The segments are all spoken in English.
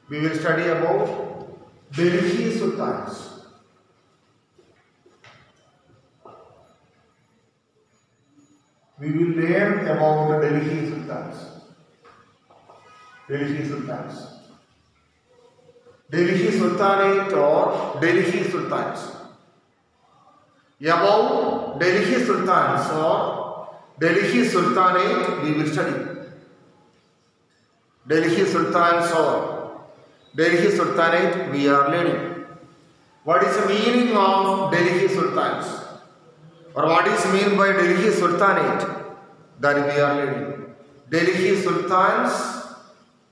We will study about Delhi Sultans. We will learn about the Delhi Sultans. Delhi Sultans. Delhi Sultanate or Delhi Sultans. About Delhi Sultans or Delhi Sultanate we will study. Delhi Sultans or Delhi Sultanate we are learning. What is the meaning of Delhi Sultans? Or what is meant by Delhi Sultanate? That we are learning. Delhi Sultans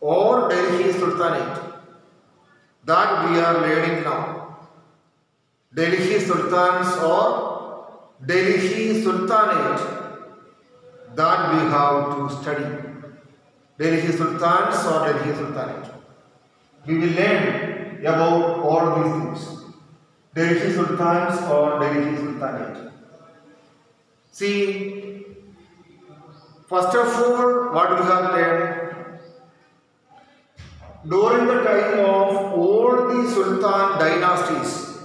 or Delhi Sultanate. That we are learning now. Delhi Sultans or Delhi Sultanate. That we have to study. Delhi Sultans or Delhi Sultanate. We will learn about all these things. Delhi Sultans or Delhi Sultanate. See, first of all, what we have learned, during the time of all the Sultan dynasties,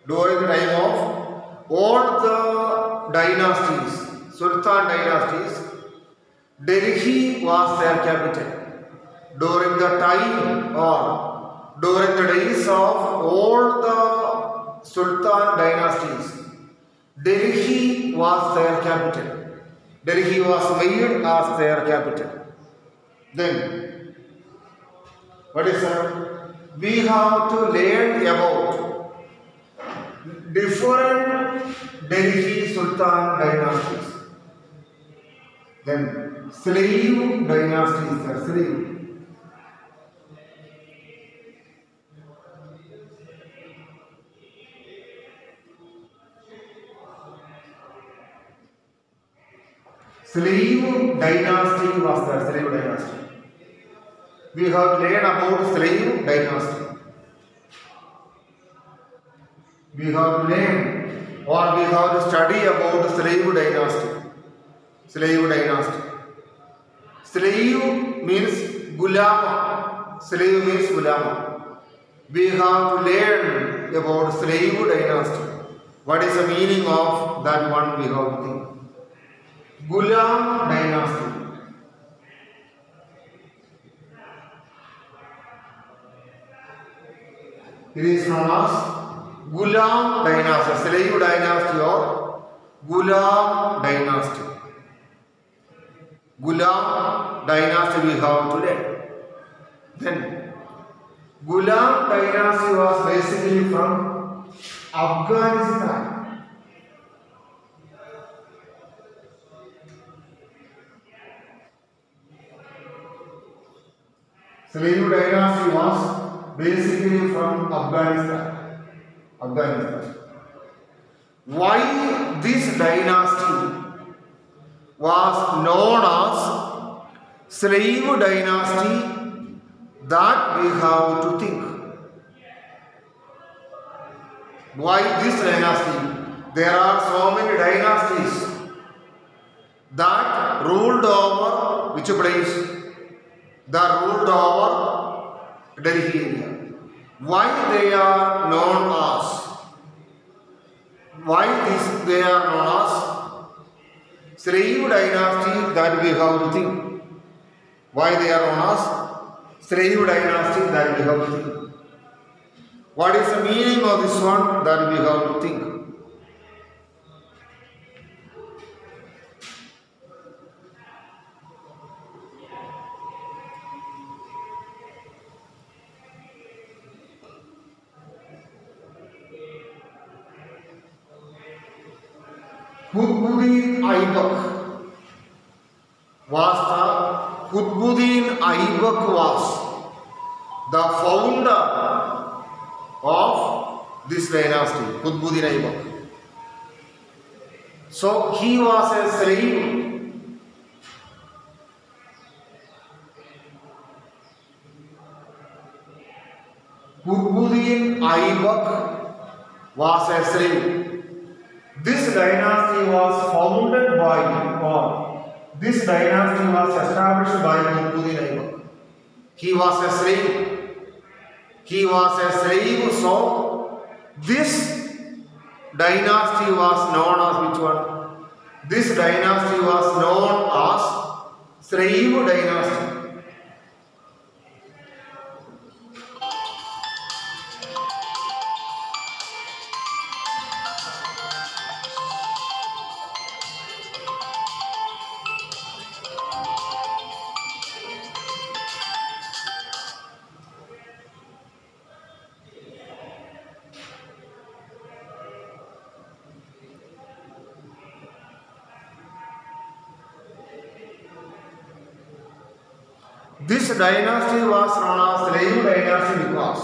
during the time of all the dynasties, Sultan dynasties, Delhi was their capital. During the time or during the days of all the Sultan dynasties, Delhi was their capital. Delhi was made as their capital. Then, what is that? We have to learn about different Delhi Sultan dynasties. Then, slave dynasties, slave. Slave dynasty was the slave dynasty. We have learned about slave dynasty. We have learned or we have to study about slave dynasty. Slave dynasty. Slave means gulama. Slave means gulama. We have to learn about slave dynasty. What is the meaning of that one we have to think. Ghulam dynasty. It is known as Ghulam dynasty, slave dynasty or Ghulam dynasty. Ghulam dynasty we have today. Then Ghulam dynasty was basically from Afghanistan. Slave dynasty was basically from Afghanistan. Why this dynasty was known as slave dynasty? That we have to think. Why this dynasty? There are so many dynasties that ruled over which place? That ruled over Delhi area. Why they are known as? They are known as slave dynasty? That we have to think. Why they are known as slave dynasty? That we have to think. What is the meaning of this one? That we have to think. Qutbuddin Aibak was the founder of this dynasty, Qutbuddin Aibak. So he was a slave. Qutbuddin Aibak was a slave. This dynasty was founded by, or this dynasty was established by Qutbuddin Aibak. He was a slave. He was a slave, so this dynasty was known as which one? This dynasty was known as slave dynasty. This dynasty was known as slave dynasty because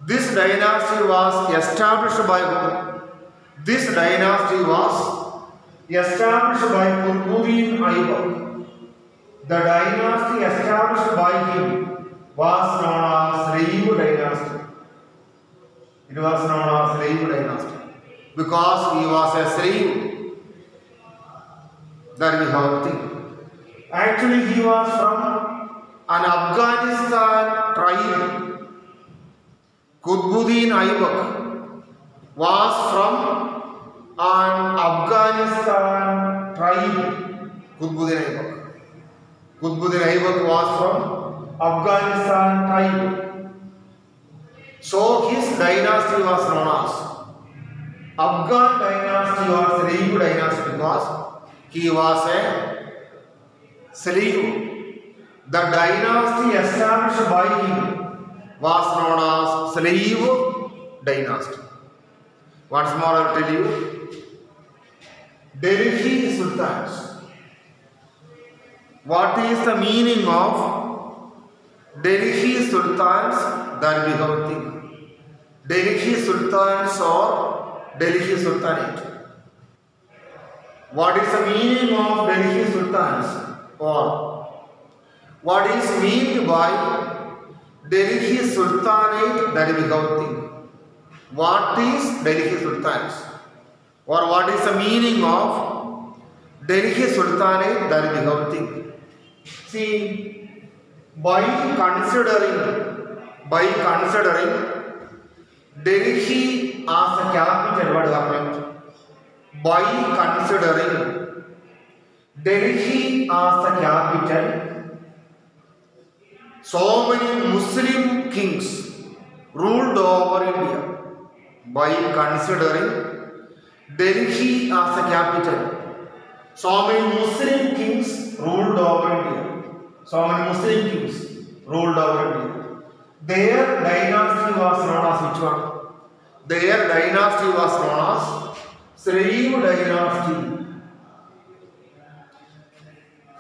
this dynasty was established by whom? This dynasty was established by Qutbuddin Aybak. The dynasty established by him was known as slave dynasty. It was known as slave dynasty because he was a slave. That we have to think. Actually, he was from an Afghanistan tribe. Qutbuddin Aybak was from an Afghanistan tribe. Qutbuddin Aybak was from Afghanistan tribe. So his dynasty was known as Afghan dynasty or slave dynasty because he was a slave. The dynasty established by him was known as slave dynasty. Once more I will tell you. Delhi Sultans. What is the meaning of Delhi Sultans? That we have to think. Delhi Sultans or Delhi Sultanate. What is the meaning of Delhi Sultans? Or what is meant by Delhi Sultanate? That we have to think. What is Delhi Sultans? Or what is the meaning of Delhi Sultanate? That we have to think. See, by considering Delhi as a capital, what happened? By considering Delhi as the capital, so many Muslim kings ruled over India. By considering Delhi as a capital, so many Muslim kings ruled over India. So many Muslim kings ruled over India. Their dynasty was known as which one? Their dynasty was known as slave dynasty.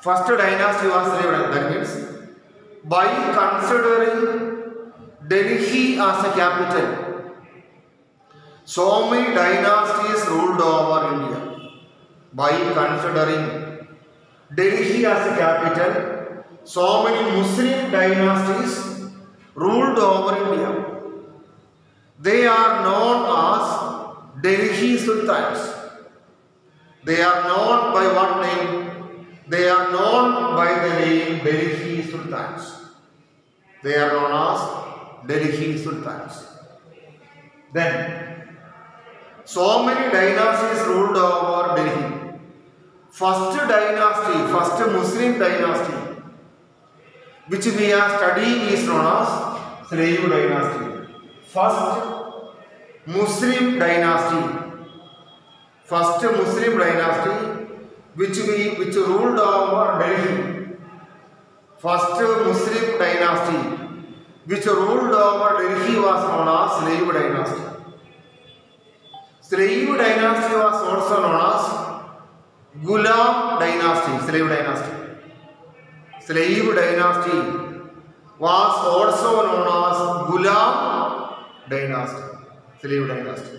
First dynasty was slave dynasty. That means by considering Delhi as a capital, so many dynasties ruled over India. By considering Delhi as a capital, so many Muslim dynasties ruled over India. They are known as Delhi Sultans. They are known by what name? They are known by the name Delhi Sultans. They are known as Delhi Sultans. Then, so many dynasties ruled over Delhi. First dynasty, first Muslim dynasty, which we are studying, is known as slave dynasty. First Muslim dynasty, which ruled over Delhi. First Muslim dynasty which ruled over Delhi was known as slave dynasty. Slave dynasty was also known as Ghulam dynasty. Slave dynasty was also known as Ghulam dynasty. Slave dynasty.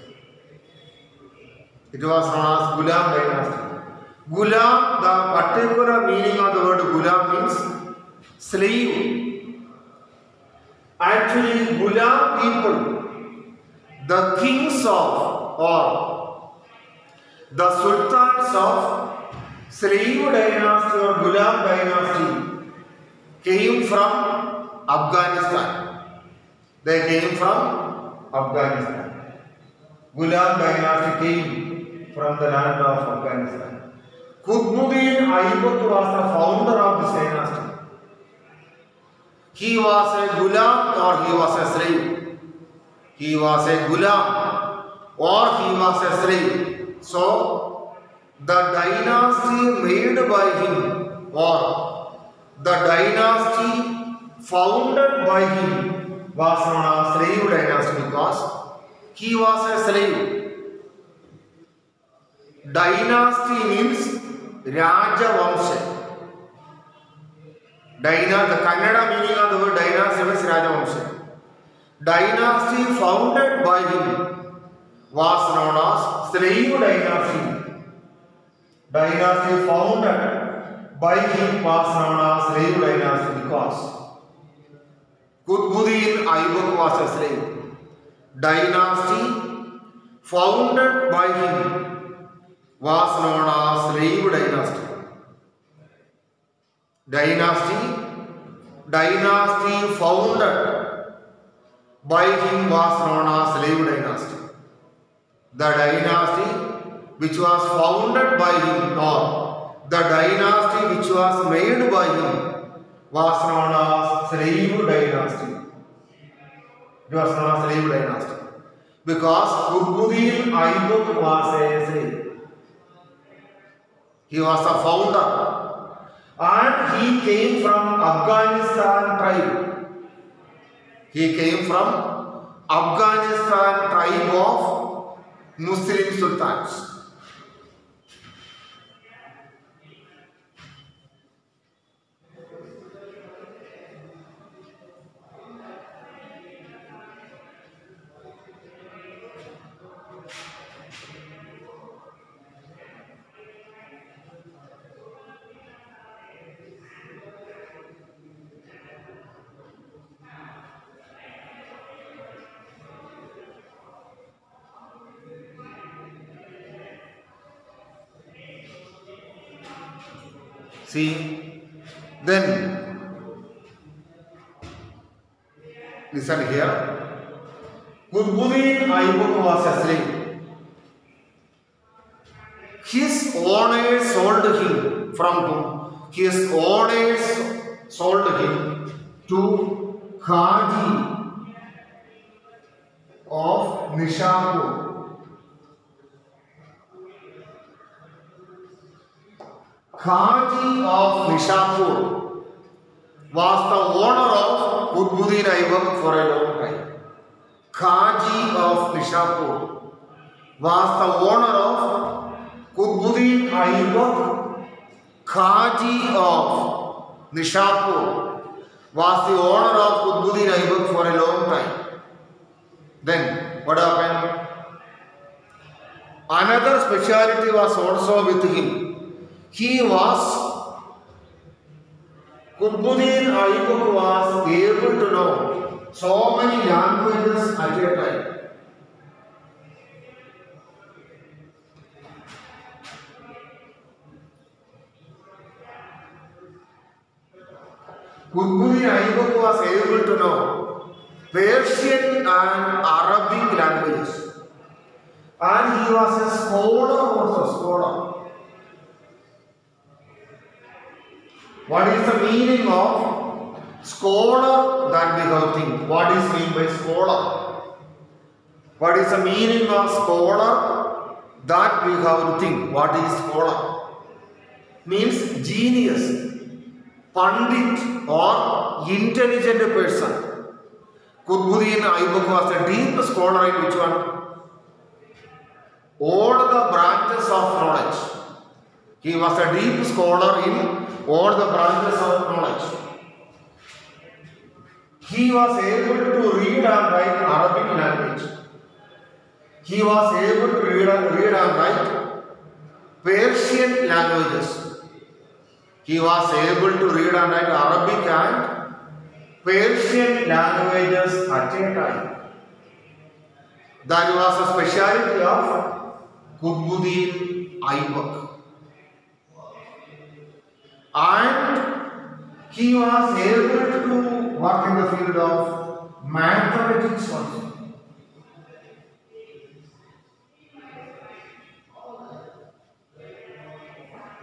It was known as Ghulam dynasty. Ghulam, the particular meaning of the word Ghulam means slave. Actually, Ghulam people, the kings of or the sultans of slave dynasty or Ghulam dynasty came from Afghanistan. They came from Afghanistan. Ghulam dynasty came from the land of Afghanistan. Qutbuddin Aibak was the founder of this dynasty. He was a Ghulam or he was a slave. He was a Ghulam or he was a slave. So, the dynasty made by him or the dynasty founded by him was known as slave dynasty because he was a slave. Dynasty means Rajavamsha. The Kannada meaning of the word dynasty is Rajavamsha. Dynasty founded by him was known as slave dynasty. Dynasty founded by him was known as slave dynasty because Qutbuddin Aibak was a slave. Dynasty founded by him was known as slave dynasty. Dynasty founded by him was known as slave dynasty. The dynasty which was founded by him or the dynasty which was made by him was known as slave dynasty. It was known as slave dynasty because Qutbuddin Aibak was a slave. He was a founder and he came from Afghanistan tribe. He came from Afghanistan tribe of Muslim sultans. See, then listen here. Qutbuddin Aibak was a slave. His owners sold him from whom? His owners sold him to Qaji of Nishapur. Qaji of Nishapur was the owner of Qutbuddin Aibak for a long time. Qaji of Nishapur was the owner of Qutbuddin Aibak. Qaji of Nishapur was the owner of Qutbuddin Aibak for a long time. Then what happened? Another speciality was also with him. Qutbuddin Aibak was able to know so many languages at a time. Qutbuddin Aibak was able to know Persian and Arabic languages. And he was a scholar also. What is the meaning of scholar that we have think? What is meant by scholar? What is the meaning of scholar that we have to think? What is scholar? Means genius, pandit or intelligent person. Qutbuddin Aibak was a deep scholar in which one? All the branches of knowledge. He was a deep scholar in all the branches of knowledge. He was able to read and write Arabic language. He was able to read and write Persian languages. He was able to read and write Arabic and Persian languages at a time. That was a speciality of Qutbuddin Aibak. And he was able to work in the field of mathematics also.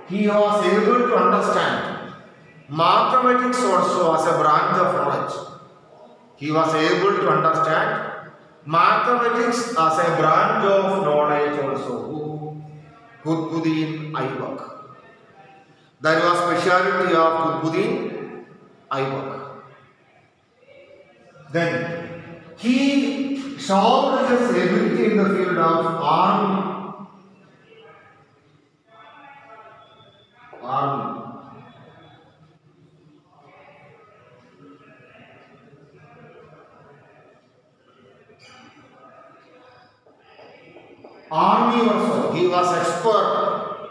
He was able to understand mathematics also as a branch of knowledge. He was able to understand mathematics as a branch of knowledge also. Qutbuddin Aibak. That was speciality of Qutbuddin Aibak. Then he showed his ability in the field of army. Army also. He was expert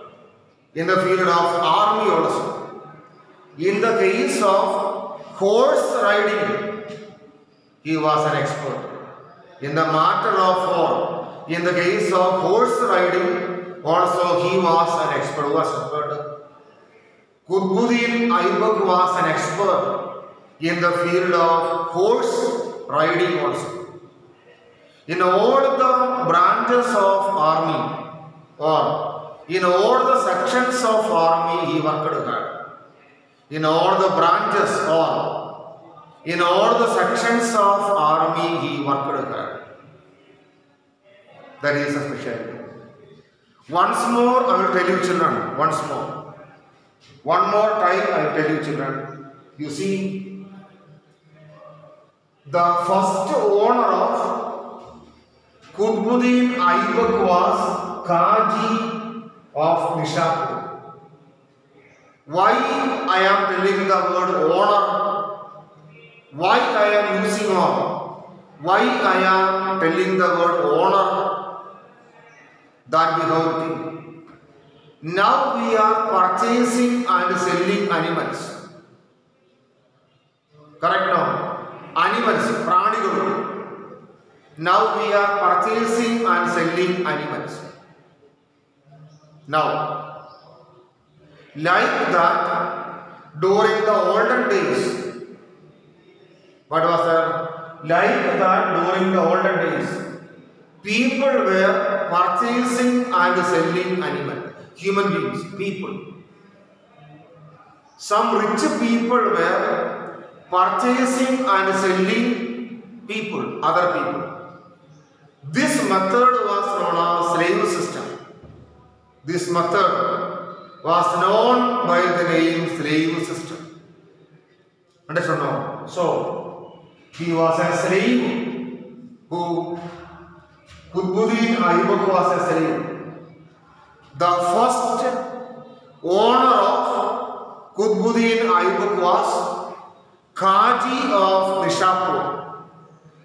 in the field of army also. In the case of horse riding, he was an expert. In the matter of war, in the case of horse riding, also he was an expert. Who was expert? Qutbuddin Aibak was an expert in the field of horse riding also. In all the branches of army or in all the sections of army he worked hard. In all the branches or in all the sections of army he worked hard. That is a specialty. Once more I will tell you children, once more. One more time I will tell you children. You see, the first owner of Qutbuddin Aibak was Qazi of Nishapur. Why I am telling the word owner? Why I am using on? Why I am telling the word owner? That we have to think. Now we are purchasing and selling animals. Correct now? Animals, pranigal. Now we are purchasing and selling animals. Now, like that, during the olden days, what was that? Like that, during the olden days, people were purchasing and selling animals. Human beings, people. Some rich people were purchasing and selling people, other people. This method was known as slave system. This method was known by the name slave system. Understand now? So, he was a slave who Qutbuddin Aibak was a slave. The first owner of Qutbuddin Aibak was Qazi of Nishapur.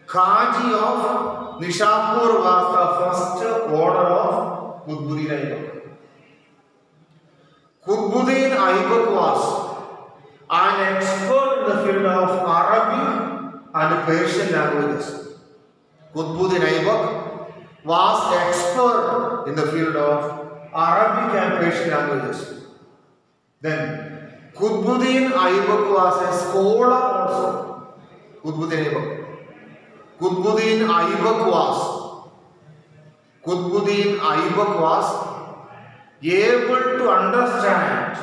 Qazi of Nishapur was the first owner of Qutbuddin Aibak. Qutbuddin Aibak was an expert in the field of Arabic and Persian languages. Qutbuddin Aibak was expert in the field of Arabic and Persian languages. Then Qutbuddin Aibak was a scholar also. Qutbuddin Aibak. Qutbuddin Aibak was able to understand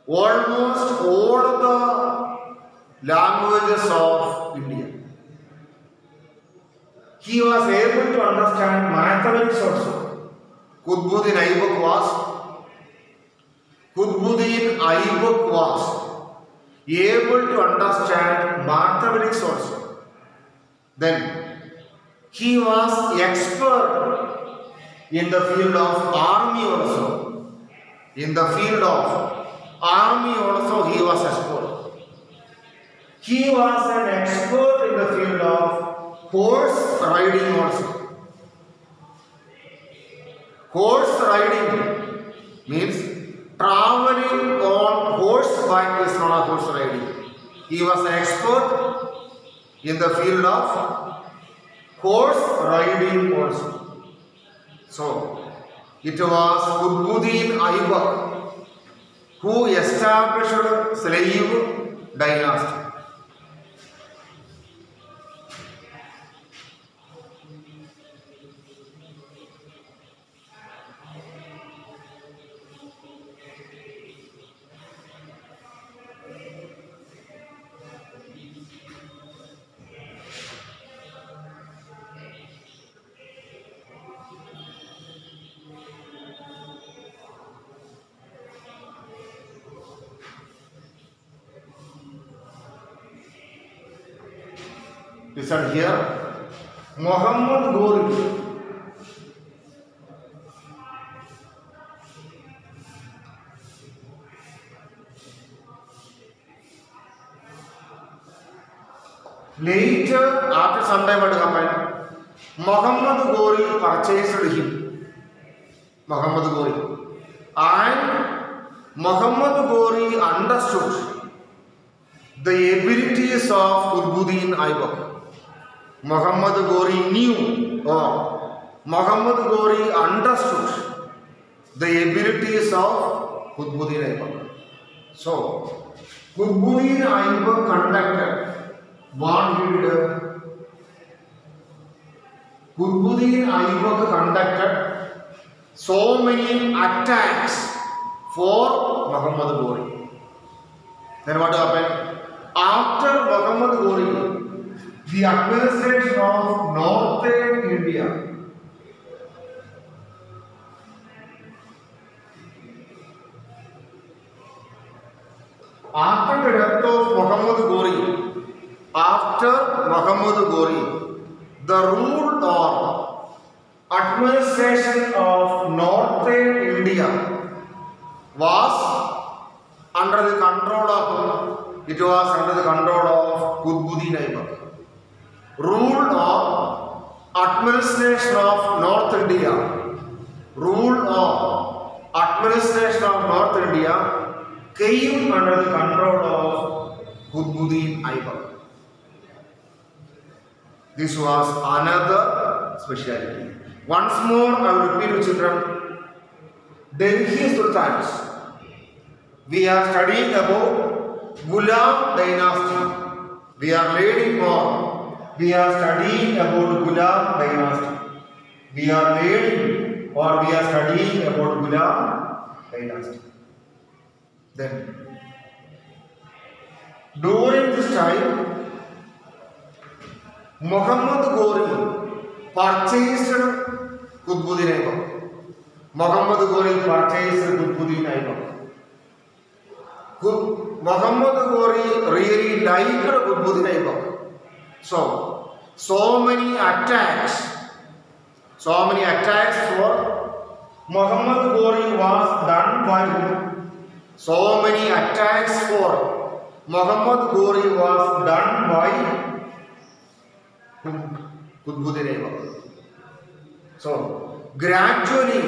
almost all the languages of India. He was able to understand mathematics also. Qutbuddin Aibak was able to understand mathematics also. Then he was expert in the field of army also. In the field of army also he was expert. He was an expert in the field of horse riding also. Horse riding means traveling on horseback is not a horse riding. He was an expert in the field of horse riding also. So, it was Qutbuddin Aibak who established slave dynasty. Listen here. Muhammad Ghori later, after some time what happened? Muhammad Ghori purchased him. Muhammad Ghori. And Muhammad Ghori understood the abilities of Qutbuddin Aibak. Muhammad Ghori knew or Muhammad Ghori understood the abilities of Qutbuddin Aibak. So, Qutbuddin Aibak conducted what he did. Qutbuddin Aibak conducted so many attacks for Muhammad Ghori. Then what happened? After Muhammad Ghori, the administration of northern India after the death of Muhammad Ghori, the rule or administration of northern India was under the control of Qutbuddin Aibak. Rule or administration of North India came under the control of Qutbuddin Aibak. This was another speciality. Once more, I will repeat to children. Delhi Sultans. We are studying about Ghulam dynasty. We are learning more. We are studying about Ghulam dynasty. We are learning or we are studying about Ghulam dynasty. Then, during this time, Muhammad Ghori purchased Qutbuddin Aibak. Muhammad Ghori purchased Qutbuddin Aibak. Muhammad Ghori really liked Qutbuddin Aibak. So many attacks for Muhammad Ghori was done by him. So many attacks for Muhammad Ghori was done by Qutbuddin Aibak. So, gradually,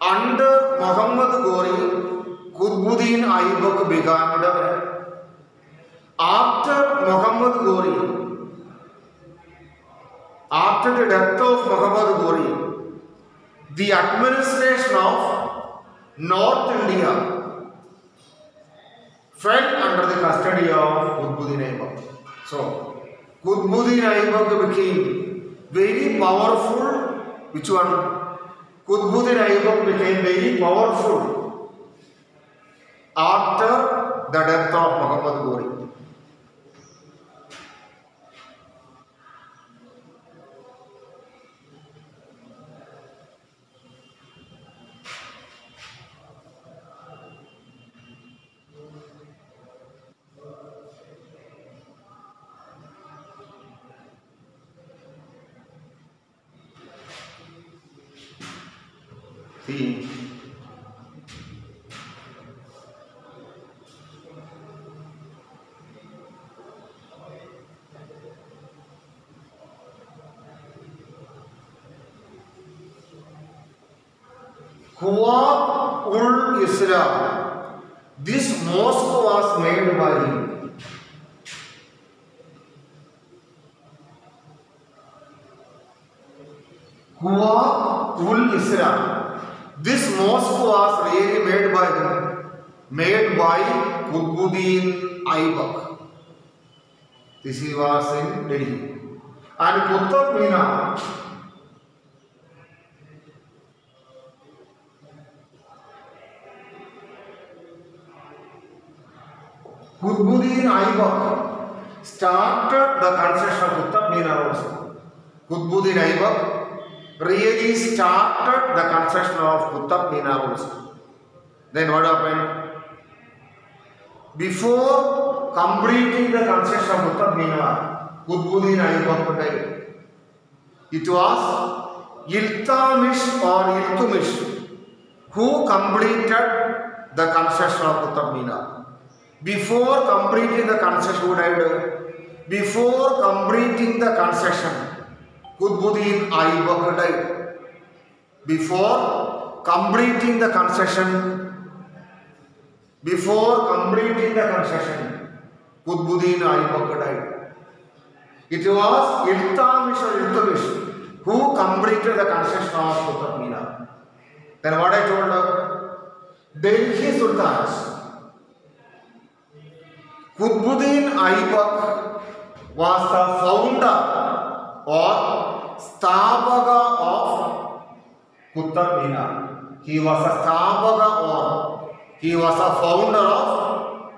under Muhammad Ghori, Qutbuddin Aibak began development. After the death of Muhammad Ghori, the administration of North India fell under the custody of Qutbuddin Aibak. So, Qutbuddin Aibak became very powerful. Which one? Qutbuddin Aibak became very powerful after the death of Muhammad Ghori. See, Quwwat-ul-Islam. This mosque was made by him. Quwwat-ul-Islam. This mosque was really made by him, made by Qutbuddin Aibak. This was in Delhi. And Qutb Minar. Qutbuddin Aibak started the construction of Qutb Minar also. Qutbuddin Aibak really started the construction of Qutb Minar also. Then what happened? Before completing the construction of Qutb Minar, Qutbuddin Aybak died. It was Iltamish or Iltumish who completed the construction of Qutb Minar. Before completing the construction, who died? Before completing the construction, Qutbuddin Aybak died. Before completing the construction, Qutbuddin Aybak died. It was Iltamish or Iltumish who completed the construction of Qutb Minar. Then what I told her? Delhi Sultans. Qutbuddin Aybak was the founder or Stabhaga of Qutb Minar. He was a Stabhaga or he was a founder of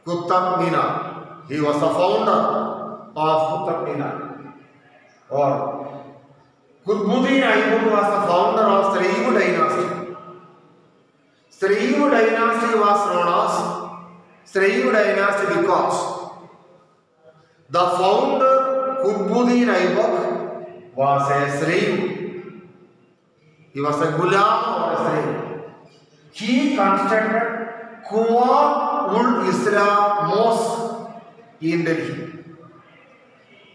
Qutb Minar. He was a founder of Qutb Minar. Or Qutbuddin Aybak was the founder of Sraivu dynasty. Sraivu dynasty was known as Sraivu dynasty because the founder Qutbuddin Aybak was a Sraivu. He was a Ghulam or a Sraivu. He constructed Quwat-ul-Islam Mosque in Delhi.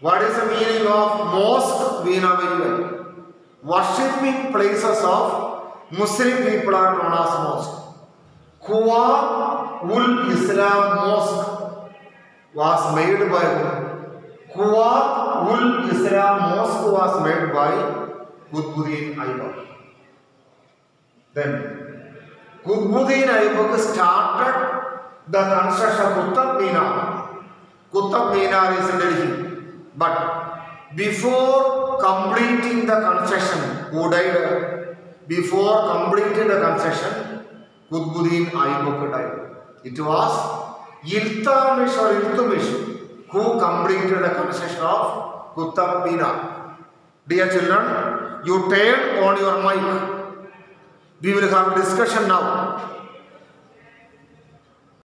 What is the meaning of mosque? We know very well. Worshipping places of Muslim people are known as mosque. Quwat-ul-Islam Mosque was made by Quwat-ul-Islam Mosque was made by Qutbuddin Aybak. Then Qutbuddin Aybak started the construction of Qutb Minar. Qutb Minar is in Delhi. But before completing the construction, who died? Before completing the construction, Qutbuddin Aybak died. It was Iltamish or Iltumish who completed the construction of Qutb Minar. Dear children, you turn on your mic. We will have a discussion now.